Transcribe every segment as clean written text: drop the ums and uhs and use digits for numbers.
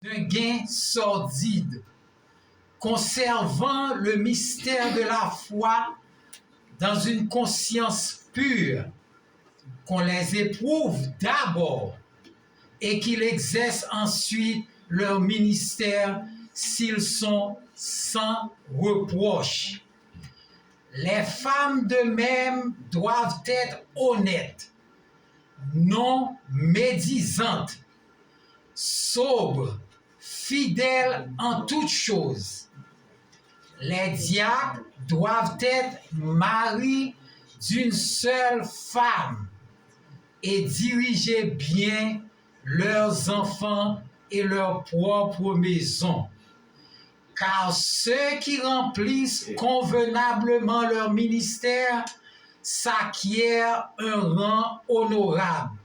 d'un gain sordide, conservant le mystère de la foi dans une conscience pure, qu'on les éprouve d'abord et qu'ils exercent ensuite leur ministère s'ils sont sans reproche. Les femmes de même doivent être honnêtes, non médisantes, sobres, fidèles en toutes choses. Les diacres doivent être maris d'une seule femme et diriger bien leurs enfants et leur propre maison. Car ceux qui remplissent convenablement leur ministère s'acquièrent un rang honorable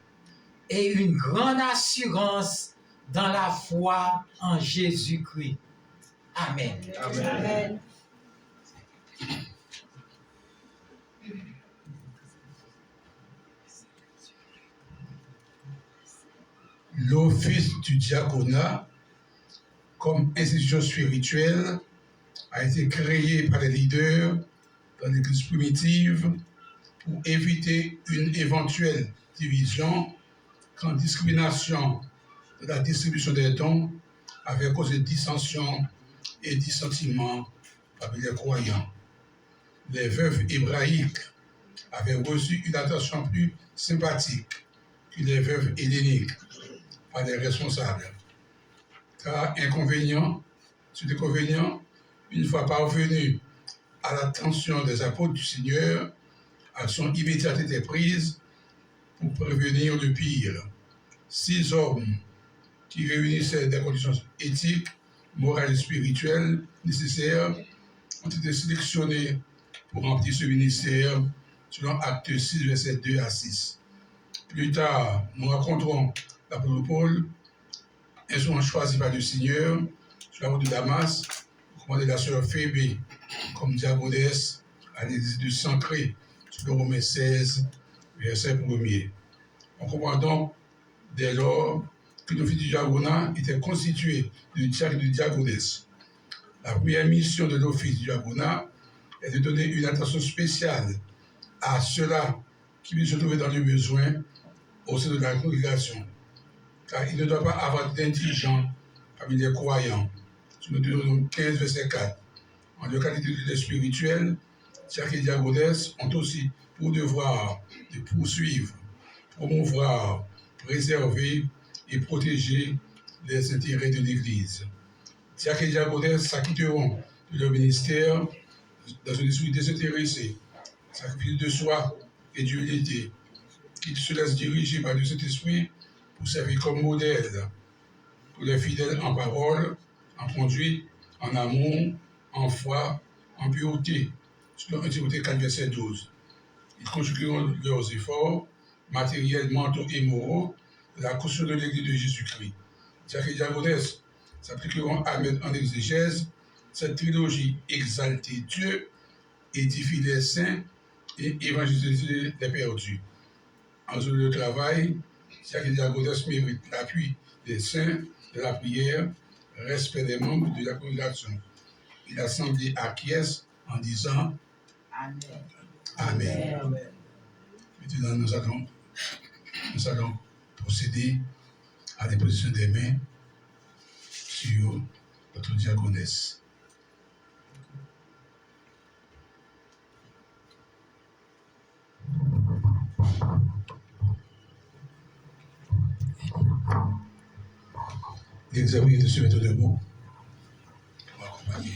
et une grande assurance dans la foi en Jésus-Christ. Amen. Amen. Amen. L'office du diaconat comme institution spirituelle a été créé par les leaders dans l'Église primitive pour éviter une éventuelle division quand discrimination de la distribution des dons avait causé dissensions et dissentiments parmi les croyants. Les veuves hébraïques avaient reçu une attention plus sympathique que les veuves helléniques par les responsables. Car inconvénient sur l'inconvénient, une fois parvenu à l'attention des apôtres du Seigneur, action immédiate était prise pour prévenir le pire. 6 hommes qui réunissaient des conditions éthiques, morales et spirituelles nécessaires ont été sélectionnés pour remplir ce ministère selon Actes 6, versets 2 à 6. Plus tard, nous rencontrons l'apôtre Paul, instrument choisi par le Seigneur sur la route de Damas, pour commander la sœur Phébé comme diaconesse à l'église de Sancré, sur le Romains 16, verset 1er. On comprend donc dès lors que l'office du diaconat était constitué de diacres et de diaconesses. La première mission de l'office du diaconat est de donner une attention spéciale à ceux-là qui se trouvaient dans le besoin au sein de la congrégation. Car il ne doit pas avoir d'indigents parmi les croyants. Sur le Deutéronome 15, verset 4. En leur qualité de leader spirituel, diacres et diaconesses ont aussi pour devoir de poursuivre, promouvoir, préserver et protéger les intérêts de l'Église. Diacres et diaconesses s'acquitteront de leur ministère dans un esprit désintéressé, sacrifice de soi et d'humilité, qu'ils se laissent diriger par le Saint-Esprit pour servir comme modèle pour les fidèles en parole, en conduite, en amour, en foi, en pureté, selon 1 Timothée 4, verset 12. Ils conjugueront leurs efforts matériels, mentaux et moraux de la construction de l'Église de Jésus-Christ. Diacres et diaconesses s'appliqueront à mettre en exégèse cette trilogie: exalter Dieu, édifier les saints et évangéliser les perdus. En faisant le travail, diacres et diaconesses méritent l'appui des saints, de la prière, respect des membres de la congrégation. Et l'Assemblée acquiesce en disant Amen. Amen. Amen. Maintenant, nous allons procéder à l'imposition des mains sur notre diaconesse. L'examen de se mettre debout. On va accompagner.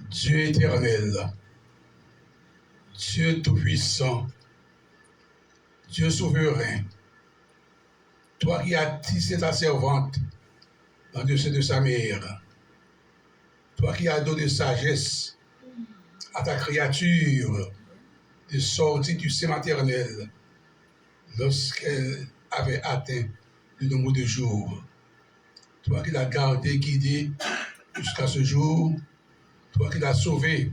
Dieu éternel, Dieu tout-puissant, Dieu souverain, toi qui as tissé ta servante dans le sein de sa mère, toi qui as donné sagesse à ta créature de sortir du sein maternel lorsqu'elle avait atteint le nombre de jours, toi qui l'as gardée, guidée jusqu'à ce jour, toi qui l'as sauvé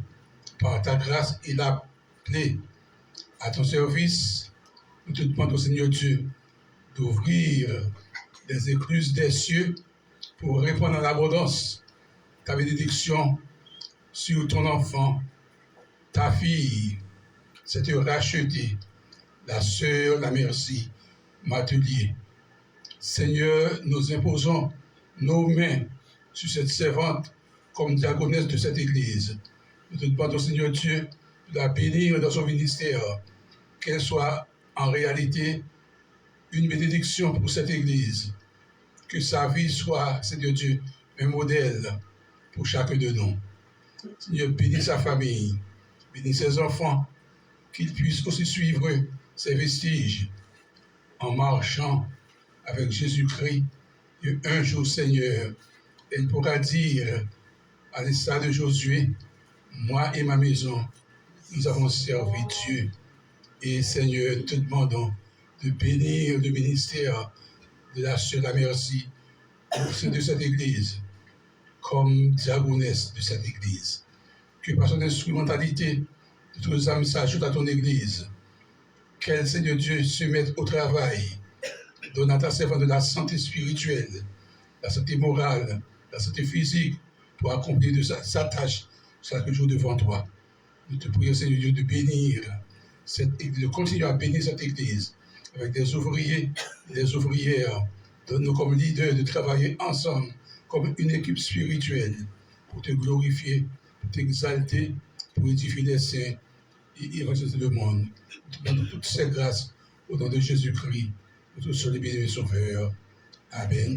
par ta grâce et l'as appelé à ton service, nous te demandons, Seigneur Dieu, d'ouvrir les écluses des cieux pour répondre en abondance ta bénédiction sur ton enfant, ta fille, cette rachetée, la sœur, la merci, Matelier. Seigneur, nous imposons nos mains sur cette servante comme diaconesse de cette église. Nous te demandons, Seigneur Dieu, de la bénir dans son ministère, qu'elle soit en réalité une bénédiction pour cette église. Que sa vie soit, Seigneur Dieu, un modèle pour chacun de nous. Seigneur, bénis sa famille, bénis ses enfants, qu'ils puissent aussi suivre ses vestiges en marchant avec Jésus-Christ. Et un jour, Seigneur, elle pourra dire à l'instar de Josué, moi et ma maison, nous avons servi Dieu. Et Seigneur, nous te demandons de bénir le ministère de la sœur La Merci au sein de cette église, comme diaconesse de cette église. Que par son instrumentalité, toutes les âmes s'ajoutent à ton église. Qu'elle, Seigneur Dieu, se mette au travail, donne à ta servante de la santé spirituelle, la santé morale, la santé physique, pour accomplir sa tâche chaque jour devant toi. Nous te prions, Seigneur Dieu, de bénir cette église, de continuer à bénir cette église avec des ouvriers et des ouvrières. Donne-nous comme leaders de travailler ensemble comme une équipe spirituelle pour te glorifier, pour t'exalter, pour édifier les saints et évangéliser le monde. Nous te demandons toutes ces grâces au nom de Jésus-Christ, notre seul et bien-aimé Sauveur. Amen.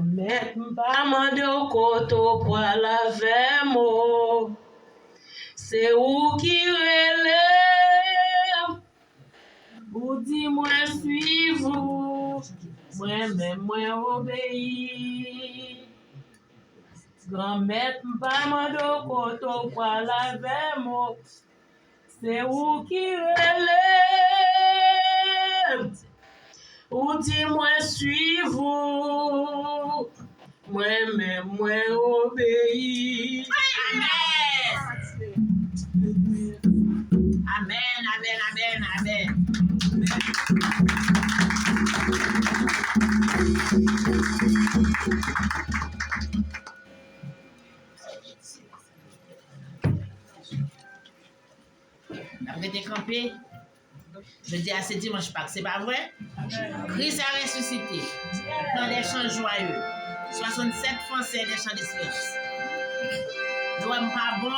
Met m'pa mande au koto pour la vemo. C'est où qui relève. Ou dit moi suivre. Moi-même moi obéir. Grand-mère m'pa mande au koto pour la vemo. C'est où qui relève. Ou dis-moi suivre, moi-même, moi obéir. Amen. Amen, amen, amen, Vous êtes campé? Je dis à ce dimanche Pâques, c'est pas vrai? Christ a ressuscité dans des chants joyeux. 67 Français des chants de silence. Nous n'avons pas bon,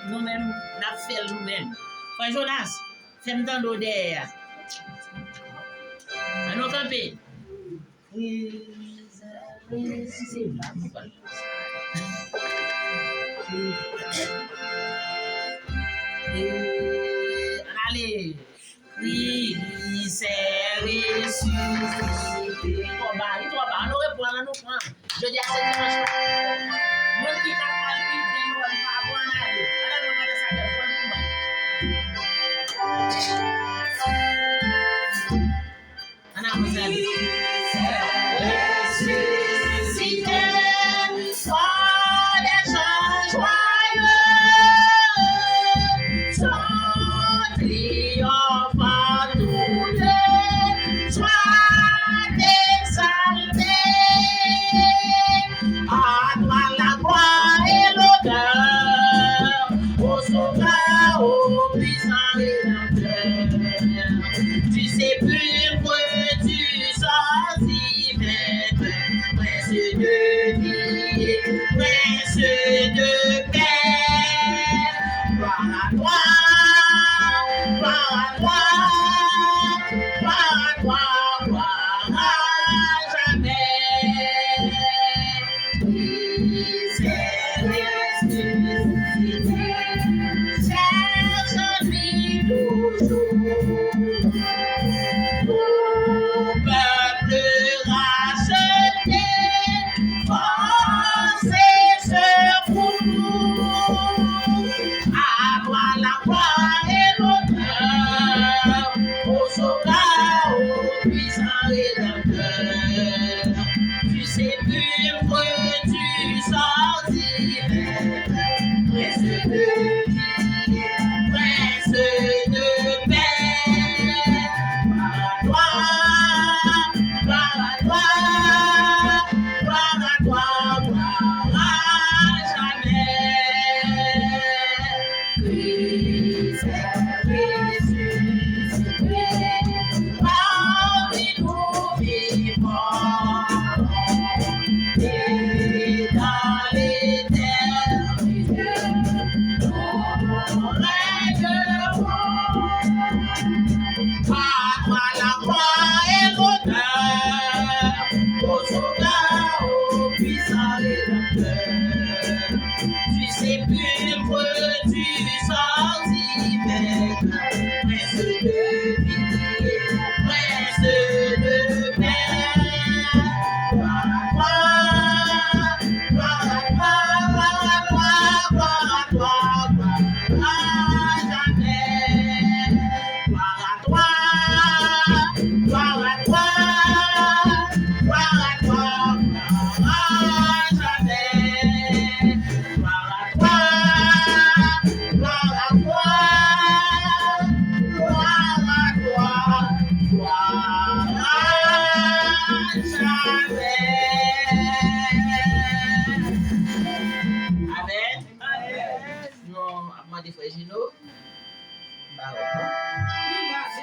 nous-mêmes, nous avons fait nous-mêmes. Frère Jonas, fais-moi dans l'odeur. À nous camper. Allez, Christ est ressuscité. Toi, nous répondons, nous prenons. Je dis à ce dimanche, mon qui t'a pas le nous ne pas prendre aller. Alors, nous allons ça faire prendre. On a besoin de ressuscité. Sois des gens joyeux. Sois triomphe à toutes. Sois exalté. À toi la gloire et l'honneur. Au sauveur, au puissant rédempteur. Du sépulcre, tu sortis vainqueur. Prince de vie, prince de paix. Gloire à toi, gloire à toi, gloire à toi, gloire à jamais. Christ est ressuscité, cherche-lui toujours. Au peuple racheté, force et secours.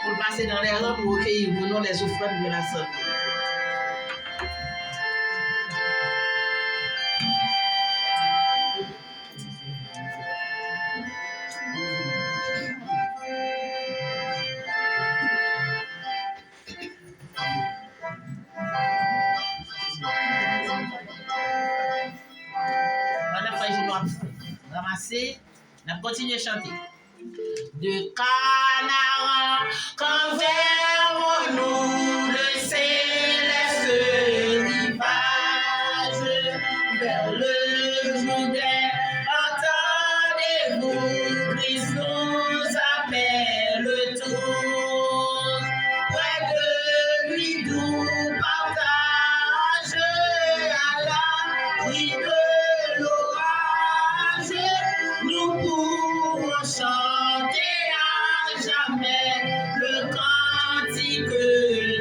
Pour passer dans les rangs pour recueillir pour nous les offrandes de la santé. Ramasser, on continue à chanter. De Canaan, quand vers nous le céleste rivage, vers le Jourdain, entendez-vous, Christ nous appelle tous, près de lui nous partage à l'abri de l'orage, nous pourrons chanter à jamais le cantique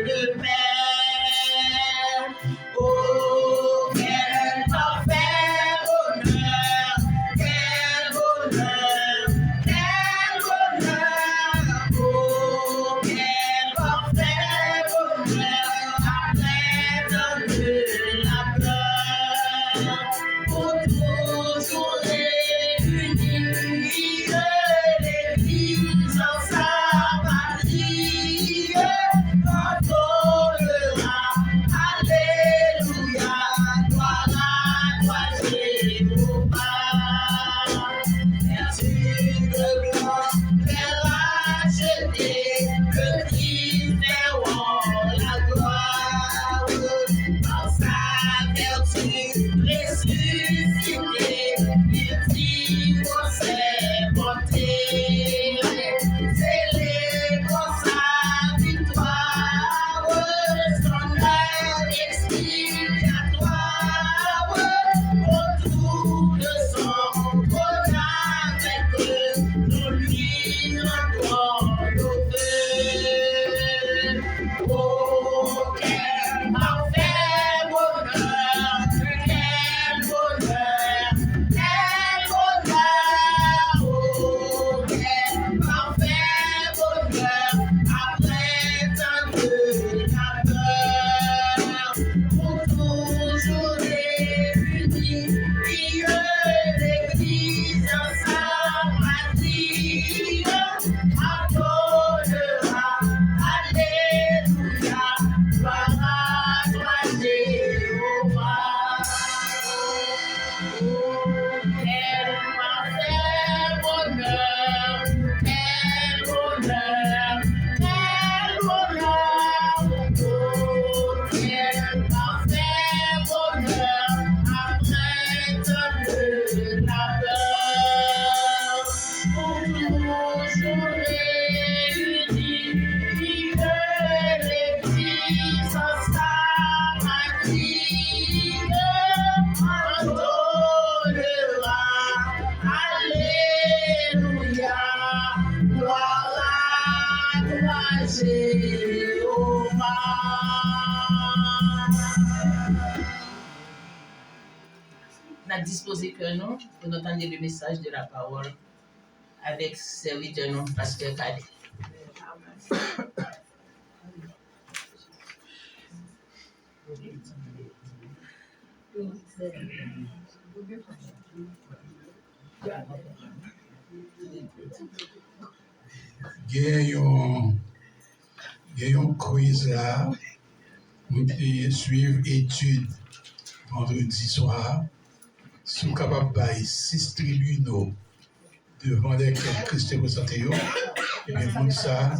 de paix. Oh, quel parfait bonheur, quel bonheur, quel bonheur. Oh, quel parfait bonheur, après tant de labeur, pour toujours réunis, l'Église en sa patrie, adorera, alléluia, gloire à toi Jéhovah. Merci de gloire, Père racheté, le Christ est roi, la gloire, par sa vertu ressuscité, il dit pour ses bontés, célébrons sa victoire, son œuvre expiatoire, autour de son trône avec eux, nous lui rendons nos vœux. Oh, quel parfait bonheur, quel bonheur, quel bonheur. Oh, quel parfait bonheur, après tant de labeur, pour toujours réunis, l'Église en sa patrie, adorera, alléluia, gloire à toi Jéhovah. Oh, quel parfait bonheur, quel bonheur, quel bonheur. Oh, quel parfait bonheur, après tant de labeur. Jéhovah. On a disposé que nous pour entendre le message de la parole avec serviteur non pasteur Cadet. Gagnons quiz là, nous suivre étude vendredi soir. Si vous êtes capable de 6 tribunaux devant lesquels Christ est présenté, et bien pour ça,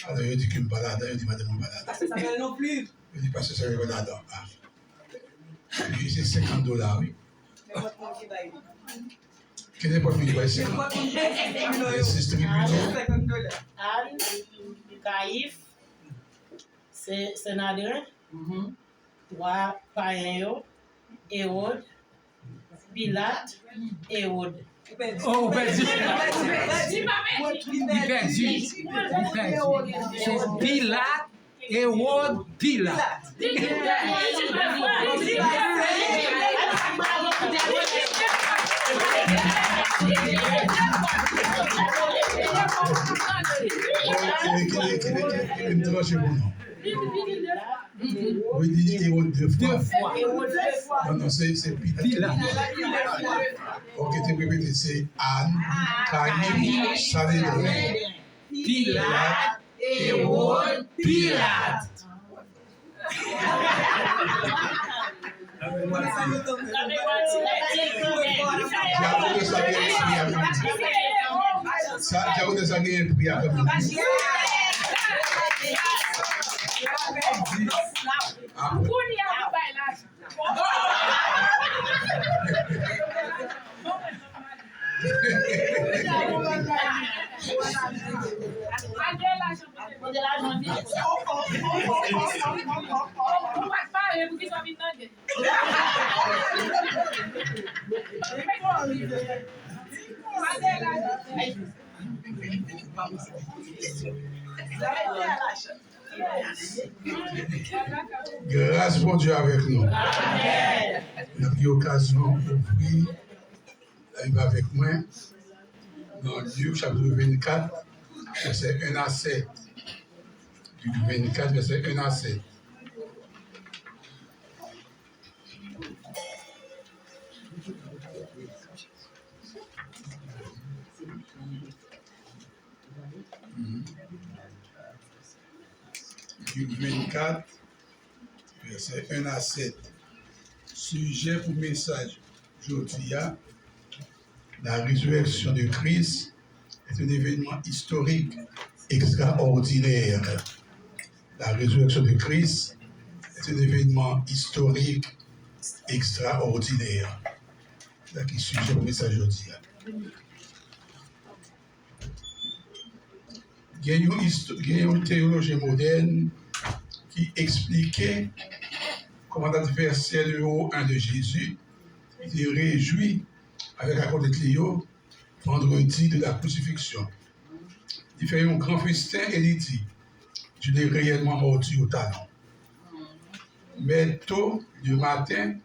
alors il dit qu'il me balade, il dit madame me balade. Ça s'appelle non plus. Il dit parce que ça veut balade. C'est $50, oui. Quel est le premier de 50? Les 6 tribunaux. Anne, Caïphe, Sénadrin, 3 païens, Hérode, Pilate, Hérode. Oh, perdu. C'est Pilate, Hérode, Pilate. Oui, il dit Hérode 2 fois. Non, c'est Pilate. Ok, tu peux répéter, c'est Anne, Caïphe, Sanhédrin, Pilate, Hérode, Pilate. Grâce pour Dieu avec nous. Amen. On a pris l'occasion d'ouvrir avec moi dans Luc chapitre 24, verset 1 à 7. Luc 24, verset 1 à 7. Luc 24, verset 1 à 7. Sujet pour message aujourd'hui, la résurrection de Christ est un événement historique extraordinaire. La résurrection de Christ est un événement historique extraordinaire. C'est là qui est sujet pour message aujourd'hui. Il y a une théologie moderne qui expliquait comment l'adversaire numéro 1 de Jésus était réjoui avec la côte de Clio vendredi de la crucifixion. Il fait un grand festin et il dit tu l'es réellement mordu au talon. Mais tôt le matin,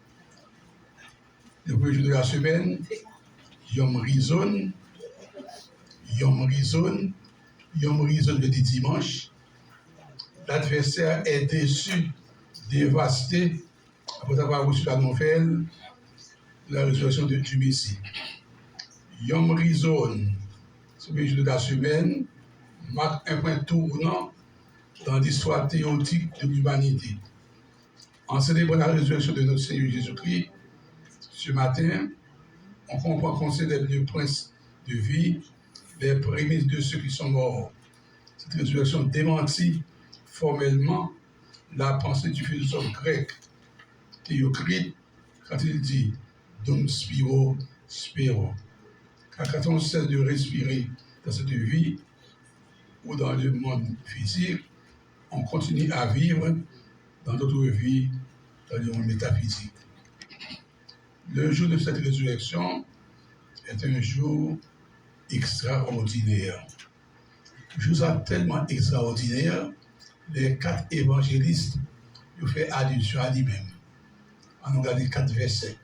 le premier jour de la semaine, Yom Rizon le dimanche, l'adversaire est déçu, dévasté, après avoir reçu la nouvelle de la résurrection du Messie. Yom Rizon, ce jour de la semaine, marque un point tournant dans l'histoire théotique de l'humanité. En célébrant la résurrection de notre Seigneur Jésus-Christ, ce matin, on comprend qu'on célèbre le prince de vie, les prémices de ceux qui sont morts. Cette résurrection démentit formellement la pensée du philosophe grec Théocrite quand il dit Dum spiro spero. Car quand on cesse de respirer dans cette vie ou dans le monde physique, on continue à vivre dans notre vie, dans le monde métaphysique. Le jour de cette résurrection est un jour extraordinaire. chose tellement extraordinaire, les 4 évangélistes ont fait allusion à lui-même. On a regardé 4 versets.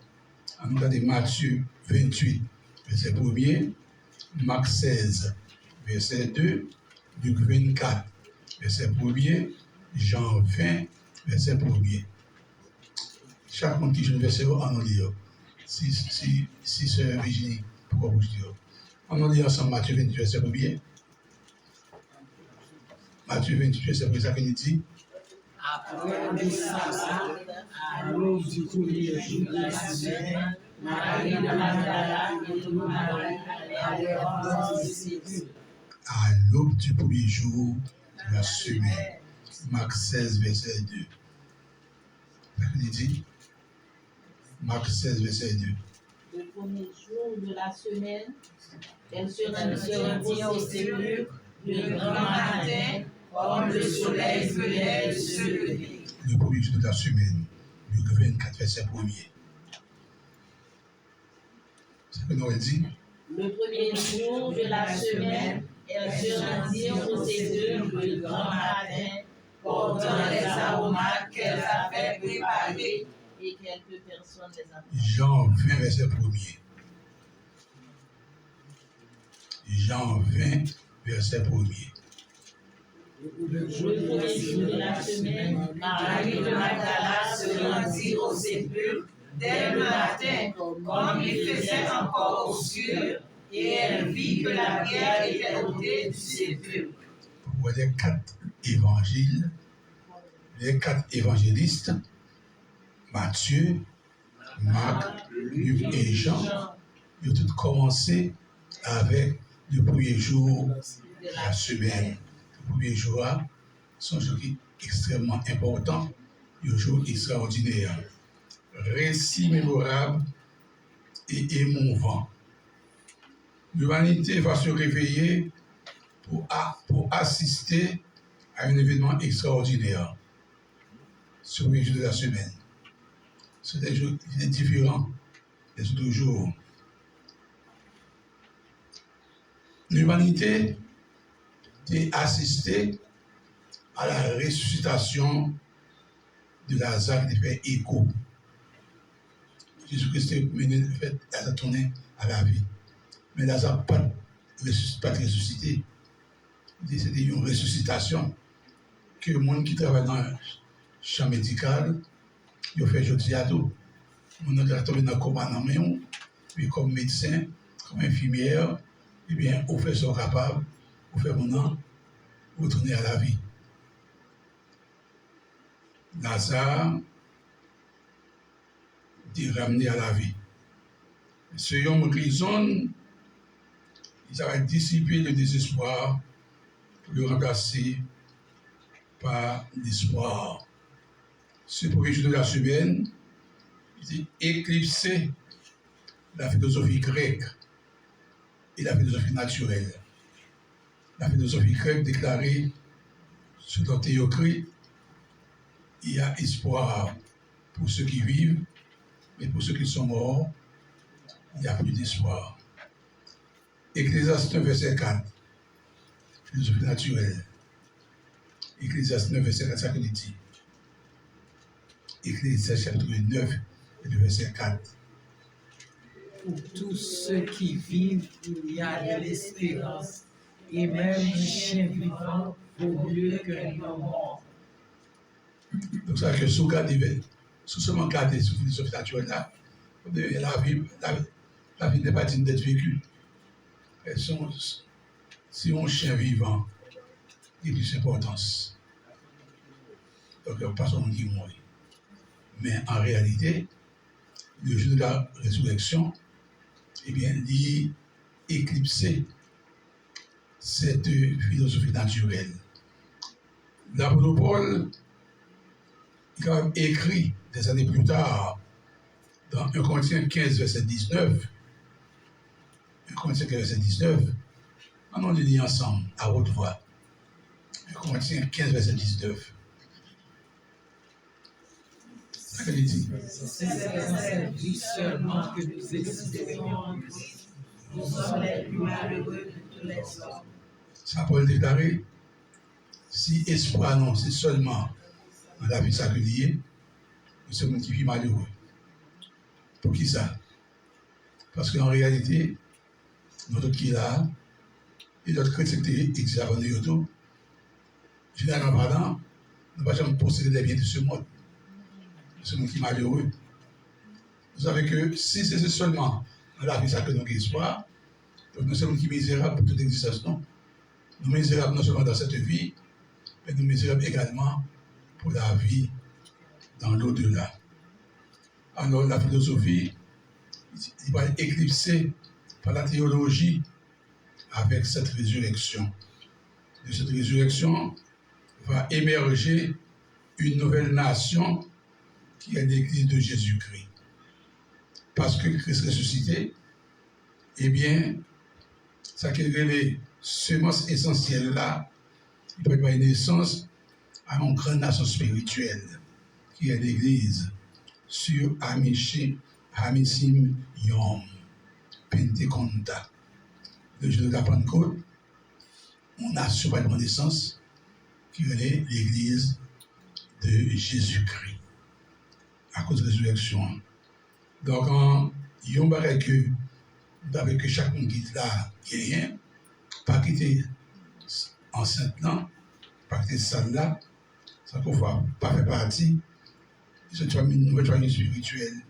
On a regardé Matthieu 28, verset 1er, Marc 16, verset 2, Luc 24, verset 1er, Jean 20, verset 1er. Chaque monde qui joue un verset, on en lit. Si sœur Virginie, pourquoi vous dites? On en lit ensemble Matthieu 28, verset 1er. Matthieu 28, verset 1er, ça qu'il dit. Après le sabbat, à l'aube du premier jour de la semaine, Marie de Magdala et toute Marie allaient rendre les sépulcres. À l'aube du premier jour de la semaine. Marc 16, verset 2. Ça qu'il dit. Marc 16, verset 2. Le premier jour de la semaine, elle se rendit au sépulcre le grand matin, comme le soleil venait de se lever. Le premier jour de la semaine, Luc 24, verset 1er. C'est ce que nous avons dit. Le premier jour de la semaine, elle se rendit au sépulcre le grand matin, portant les aromates qu'elle avait préparés et quelques personnes les attendaient. Jean 20, verset 1er. Jean 20, verset 1er. Le premier jour de la semaine, Marie de Magdala se rendit au sépulcre dès le matin, comme il faisait encore obscur, et elle vit que la pierre était ôtée du sépulcre. Vous voyez les 4 évangiles, les 4 évangélistes, Matthieu, Marc, Luc et Jean, ils ont tous commencé avec le premier jour de la semaine. Le premier jour, c'est un jour extrêmement important, un jour extraordinaire. Récit mémorable et émouvant. L'humanité va se réveiller pour assister à un événement extraordinaire. Ce premier jour de la semaine. C'est des jours différents des autres jours. L'humanité est assistée à la ressuscitation de Lazare qui fait écho. Jésus-Christ a tourné à la vie. Mais Lazare n'a pas ressuscité. C'était une ressuscitation que le monde qui travaille dans le champ médical, il fait jeudi à tout. On a tombé dans le coma dans le main, puis comme médecin, comme infirmière, eh bien, on fait son capable, on fait mon nom, retourner à la vie. Lazare est ramené à la vie. Ce homme raison, il va dissiper le désespoir pour le remplacer par l'espoir. Ce premier jour de la semaine, il est éclipsé la philosophie grecque et la philosophie naturelle. La philosophie grecque déclarait, selon Théocrite, il y a espoir pour ceux qui vivent, mais pour ceux qui sont morts, il n'y a plus d'espoir. Ecclésiaste 9, verset 4, philosophie naturelle. Ecclésiaste 9, verset 4, ça que dit. Ecclésiaste chapitre 9, et le verset 4. Pour tous ceux qui vivent, il y a de l'espérance, et même un chien vivant vaut mieux qu'un homme mort. Donc, ça que sous garder, sous seulement garder sous philosophie naturelle là, la vie n'est pas digne d'être vécue. Si un chien vivant, il a plus d'importance. Donc, il n'y a pas son qui mourit. Mais en réalité, le jour de la résurrection, eh bien, il éclipsé cette philosophie naturelle. L'apôtre Paul, il a écrit des années plus tard, dans 1 Corinthiens 15, verset 19, 1 Corinthiens 15, verset 19, on le lit ensemble, à haute voix. 1 Corinthiens 15, verset 19. C'est ce qu'il dit. C'est dans cette vie seulement que nous existons. Nous sommes les plus malheureux de tous les hommes. Ça Paul déclaré, si espoir non, c'est seulement dans la vie sacrifiée, nous sommes qui vivent malheureux. Pour qui ça? Parce qu'en réalité, notre qui est là, et notre chrétien qui existe avant nous tout, généralement parlant, nous ne pouvons jamais posséder les biens de ce monde. Nous sommes qui malheureux. Vous savez que si c'est seulement dans la vie ça que nous avons espoir, donc nous sommes qui misérables pour toute existence. Non. Nous misérables non seulement dans cette vie, mais nous misérables également pour la vie dans l'au-delà. Alors la philosophie, il va être éclipsé par la théologie avec cette résurrection. De cette résurrection va émerger une nouvelle nation qui est l'Église de Jésus-Christ. Parce que Christ ressuscité, eh bien, ça qui est les semences essentielles là, il peut y avoir une naissance à une grande nation spirituelle qui est l'Église sur Amisim Yom Penteconta. Le jour de la Pentecôte, on a sur une naissance qui est l'Église de Jésus-Christ à cause de la résurrection. Donc, il y a un bagage que chaque monde qui est là, rien, pas quitter enceinte là, pas quitter salle là, ça ne peut pas faire partie de cette nouvelle famille spirituelle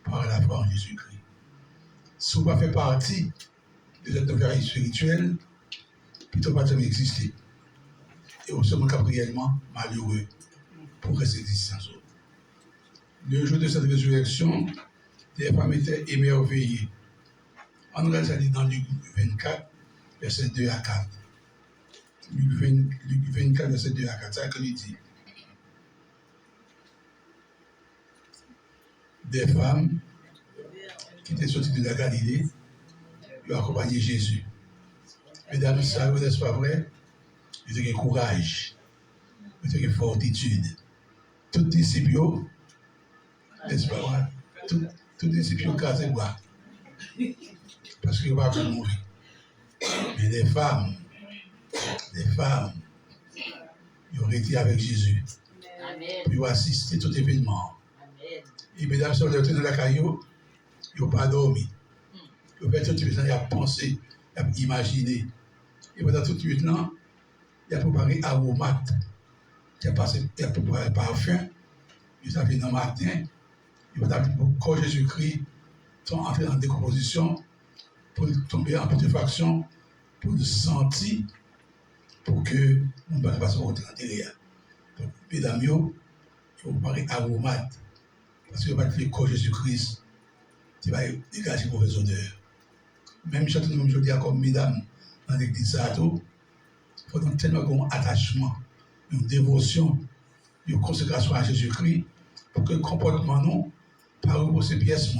par la foi en Jésus-Christ. Si vous ne faites pas partie de cette nouvelle famille spirituelle, plutôt pas jamais exister. Et on se montre réellement malheureux pour rester existence. Le jour de cette résurrection, les femmes étaient émerveillées. On regarde ça dit dans Luc 24, verset 2 à 4. Luc 24, verset 2 à 4, c'est ça qu'il dit. Des femmes qui étaient sorties de la Galilée lui ont accompagné Jésus. Mesdames, ça, vous n'est-ce pas vrai? Ils ont courage, ils ont fortitude. Tous les disciples, n'est-ce pas vrai? Tous les disciples ont casé bois. Parce qu'ils ne vont pas mourir. Mais les femmes, ils ont été avec Jésus. Ils ont assisté à tout événement. Et mesdames, si on est dans la caillou, ils n'ont pas dormi. Ils ont fait tout de suite, ils ont pensé, ils ont imaginé. Et pendant tout de suite, là, il a préparé aromate. Il a préparé parfum. Ils ont fait dans le matin. Il va dire que quand Jésus-Christ sont entrés en décomposition, pour tomber en putréfaction, pour le sentir, pour que on ne va pas se retrouver derrière. Donc, mesdames, il faut préparer aromate. Parce que va dire que Jésus-Christ, il va dégager une mauvaise odeur. Même si nous je dis comme mesdames, dans l'église, il faut donc tellement un attachement, une dévotion, une consécration à Jésus-Christ, pour que le comportement nous, par pour ces pièces,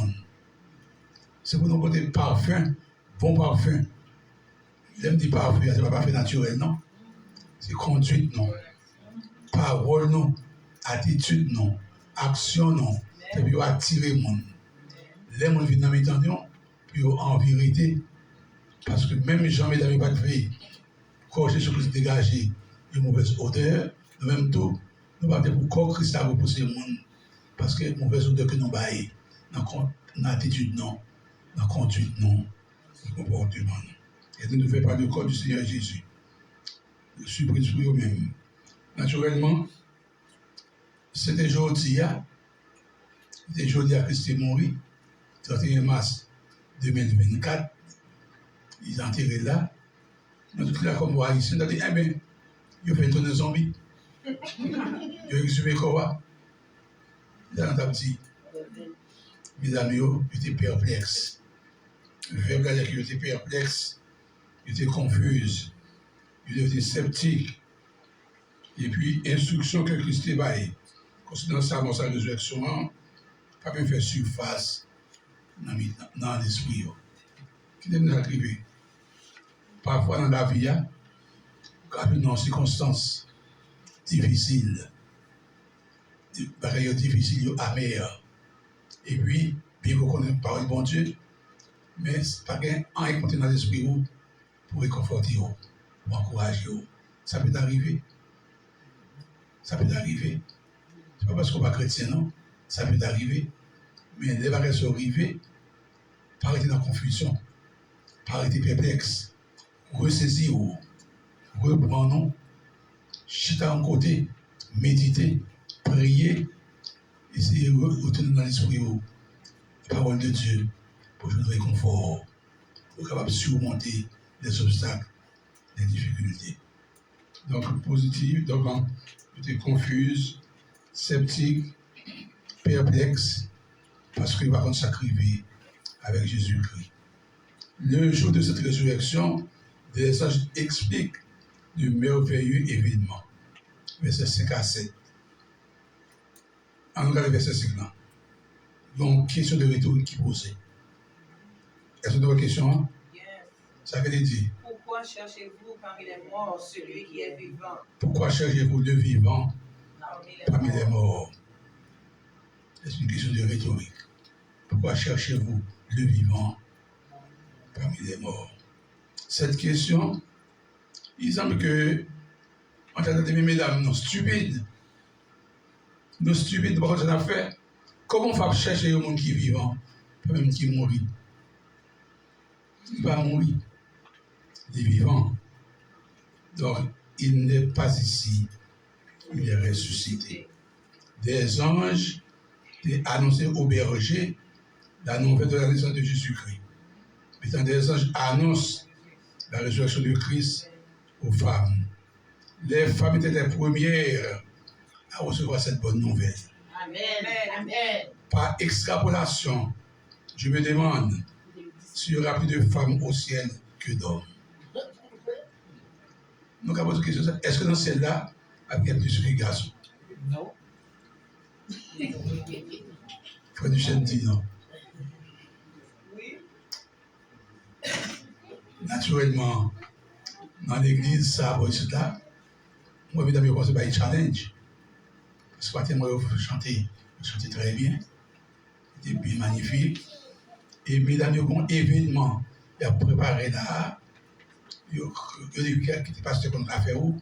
c'est pour nous côté parfum, bon parfum. J'aime dire parfum, c'est pas parfum naturel, non. C'est conduite, non. Parole, non. Attitude, non. Action, non. C'est pour attirer le monde. Les gens viennent dans mes temps, puis en vérité, parce que même Jean n'avait pas de fait, quand Jésus-Christ dégagé une mauvaise odeur, de même tout, nous ne pouvons pas pour Christ à repousser le monde. Parce que la mauvaise odeur que nous baillons, dans l'attitude, non. Dans la conduite, non. Dans le comportement, non. Et nous ne faisons pas le corps du Seigneur Jésus. Le surprise pour eux-mêmes. Naturellement, c'était jeudi, c'était jeudi à Christ est mort, 31 mars 2024. Ils ont enterré là. Nous tous là comme moi, ici, on a dit, eh bien, ils ont fait tourner zombie. Ils ont exhumé quoi? Ils ont dit, mes amis, ils étaient perplexes. Le verbe là, ils étaient perplexes, ils étaient confus, ils étaient sceptiques. Et puis, instruction que Christ a baillée, concernant sa résurrection, pas même faire surface dans l'esprit. Qui est nous arrivé? Parfois dans la vie, dans des circonstances difficiles, des bagailles difficiles, amères. Et puis, bien qu'on connaisse pas le bon Dieu, mais pas qu'un écouté dans l'esprit pour réconforter. pour encourager. Ça peut arriver. Ça peut arriver. Ce n'est pas parce qu'on n'est pas chrétien, non. Ça peut arriver. Mais les bagages sont arrivés, pas arrêter dans la confusion, pas arrêter perplexe, ressaisir, reprendre, chita en côté, méditer, prier, essayer de retourner dans l'esprit, la parole de Dieu, pour jouer le réconfort, pour capable de surmonter les obstacles, les difficultés. Donc, positif, donc, j'étais confuse, sceptique, perplexe, parce qu'il va contre s'acriver avec Jésus-Christ. Le jour de cette résurrection, des anges expliquent de merveilleux événements. Verset 5 à 7. On regarde le verset 5 là. Donc, question de rhétorique qui est posée. Est-ce que vous avez une question? Hein? Yes. Ça veut dire. Pourquoi cherchez-vous parmi les morts celui qui est vivant? Pourquoi cherchez-vous le vivant parmi les morts? morts? C'est une question de rhétorique. Pourquoi cherchez-vous le vivant parmi les morts? Cette question, il semble que, en tant que mesdames, nos stupides, par contre, ça a fait. Comment on va chercher le monde qui est vivant, pas même qui est mort? Il va mourir. Il est vivant. Donc, il n'est pas ici. Il est ressuscité. Des anges ont annoncé au berger la nouvelle de la naissance de Jésus-Christ. Étant des anges annoncent la résurrection de Christ aux femmes. Les femmes étaient les premières à recevoir cette bonne nouvelle. Amen. Amen. Par extrapolation, je me demande s'il y aura plus de femmes au ciel que d'hommes. Donc, à votre question, est-ce que dans celle-là, il y a plus de garçons? Non. Frère Duchesne dit non. Oui. Naturellement, dans l'église, ça, c'est là. Moi, évidemment, je pense que c'est un challenge. Parce que moi, je chantais très bien. C'était bien magnifique. Et mesdames, il y a un événement qui a préparé là. Il y a des qui étaient passés comme affaire où.